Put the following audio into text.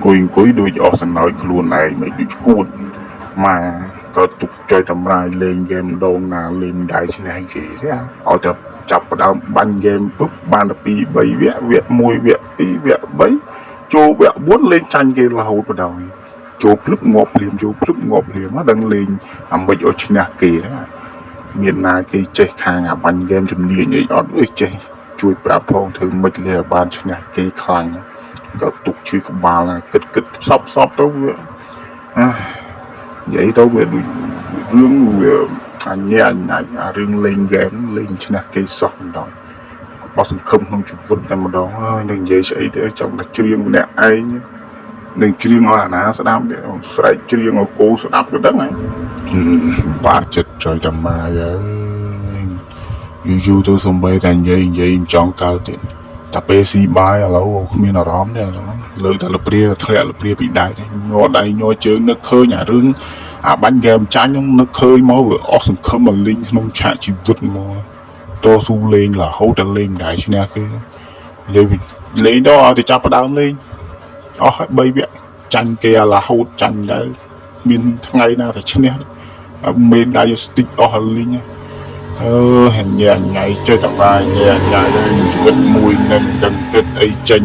អង្គុយដូចអស់សំណើចខ្លួនឯងមិនដូចគួតម៉ែក៏ទុកចុយតម្រាយលេងហ្គេមដងណាលេងដៃឈ្នះគេទេឲ្យតែចាប់ផ្ដើមបាញ់ហ្គេមពុបបានតែ2 3វគ្គ1វគ្គ2វគ្គ3ចូលវគ្គ4លេងចាញ់គេរហូតបណ្ដោយចូលភ្លឹបងាប់ភ្លាមចូលភ្លឹបងាប់ភ្លាមដឹងលេងអាមិនឲ្យឈ្នះគេណាមានណាគេចេះខាងអាបាញ់ហ្គេមជំនាញអីអត់អើចេះជួយប្រាប់ផងធ្វើមិនលះបានឈ្នះគេខ្លាំងក៏ទុកឈឺក្បាលណាគិតសពទៅវានិយាយទៅវាដូចរឿងវាអញ្ញារឿងលេងហ្គេមលេងឈ្នះគេសោះម្ដងបោះសង្ឃឹមក្នុងជីវិតតែម្ដងហើយនឹងនិយាយស្អីទៅចង់តែច្រៀងម្នាក់ឯងនឹងច្រៀងឲ្យអាណាស្ដាប់ទេស្រែកច្រៀងឲ្យគោស្ដាប់ទៅដឹងហើយបាក់ចិត្តចុយតែម៉ាយយូរទៅសំបីតែនិយាយមិនចង់កើតទៀតតែពេលស៊ីបាយឥឡូវគ្មានអារម្មណ៍ទេឥឡូវលើតែលព្រាធ្លាក់លព្រាពីដៃញ័រដៃញ័រជើងនឹកឃើញអារឿងអាបាញ់ហ្គេមចាញ់ហ្នឹងនឹកឃើញមកវាអស់សង្ឃឹមមកលេងក្នុងឆាកជីវិតមកតស៊ូលេងរហូតដល់លេងមិនដែរឈ្នះគេនិយាយលេងដល់ឲ្យតែចាប់ផ្ដើមលេងអស់ហើយ3វគ្គចាញ់គេរហូតចាញ់ដែរមានថ្ងៃណាតែឈ្នះមេដាយស្ទីកអស់លីងញ៉ៃចុយតបាយញ៉ៃជីវិតមួយនឹងដឹងគិតអីចេញ